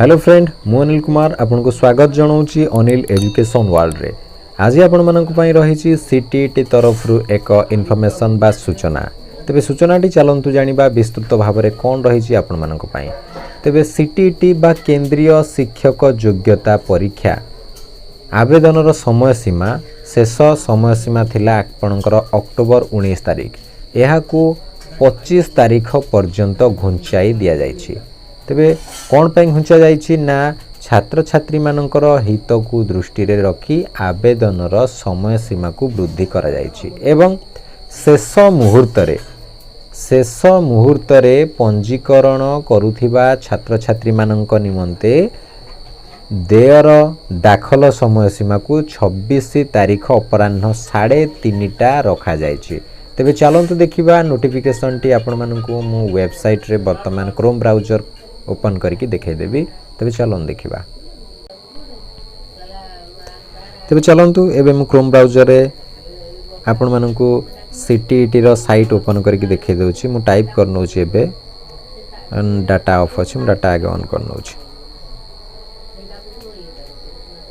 Hello friend मु अनिल कुमार आपन को स्वागत जनाऊँगी अनिल एजुकेशन वर्ल्ड रे। आज आपण मानक पई रही सीटीईटी तरफ एक इनफॉरमेशन बा सूचना। तेबे सूचनाटी चलंतु जानिबा विस्तृत भाव में कौन रही आपण मानक पई। तेबे सीटीईटी बा केंद्रीय शिक्षक योग्यता परीक्षा आवेदन समय सीमा शेष समय सीमा थिला आपणकर अक्टोबर 19 तारिख यह 25 तारिख पर्यंत घुंचाई दिया जाइछि। तेबे कौन पे घुंचा जाइछि ना छात्र छात्री मानकर हित को दृष्टि रे रखी आवेदनर समय सीमा को वृद्धि करा जाइछि एवं शेष मुहूर्त रे पंजीकरण करुथिबा छात्र छात्री मानक निमंते देयर दाखल समय सीमा को 26 तारिख अपराह्न 3:30 रखा जाइछि। तेबे चलंतु देखिबा नोटिफिकेशन टी आपण मानकु मु वेबसाइट रे वर्तमान क्रोम ब्राउजर ओपन करके देखै देबी। तेबे चलन देखिबा। तेबे चलंतु एबे मु क्रोम ब्राउजर रे आपण मानकु सीटीईटी रो साइट ओपन करके देखै दउछि। मु टाइप करनोछि एबे डाटा ऑफ अछि, मु डाटा आगे ऑन करनोछि।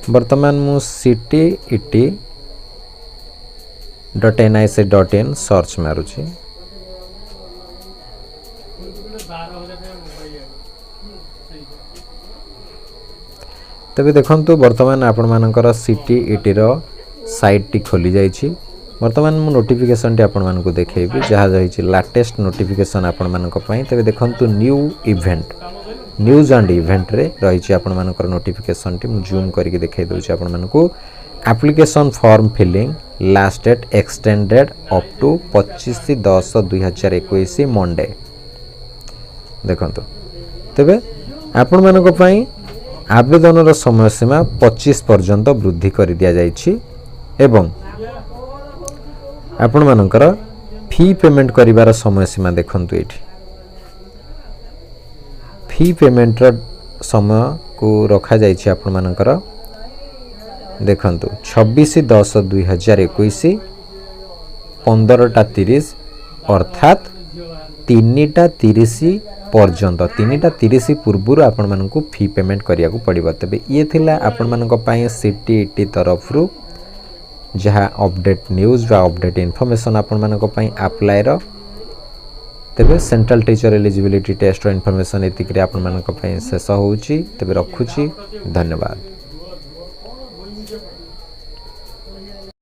वर्तमान मु ctet.nic.in सर्च मारुछि। तबे देखंतु वर्तमान आपण मानकर सीटीईटी रो साइट टी खोली जाइछि। वर्तमान मु नोटिफिकेशन टी आपण मानको देखैबी जहा जाइछि लेटेस्ट नोटिफिकेशन आपण मानक पई। तबे देखंतु new event news and event रे रहिछि आपण मानकर नोटिफिकेशन टी मु जूम करके देखै दउछि आपण मानको। Application form filling last date extended up to 25/10/2021 Monday. देखंतु तबे आपण मानक पई आवेदन समय सीमा 25 पर्यंत वृद्धि कर दिया जाइछि एवं आपण मानकर फी पेमेंट करिवार समय सीमा देखंतु एठी फी पेमेंट समय को रखा जाइछि आपण मानकर देखंतु 26/10/2021 15:30 अर्थात 3:30 पर्यंत 3:30 पूर्व आपण मानकु फी पेमेंट करिया को पड़िबो। तबे ये थिला आपण मानक पई सीटीईटी तरफ रु जहा अपडेट न्यूज बा अपडेट इन्फॉर्मेशन आपण मानक पई अप्लाई रो। तबे सेंट्रल टीचर एलिजिबिलिटी टेस्ट रो इन्फॉर्मेशन एतिकरी आपण मानक पई शेष होउची। तबे रखुची, धन्यवाद।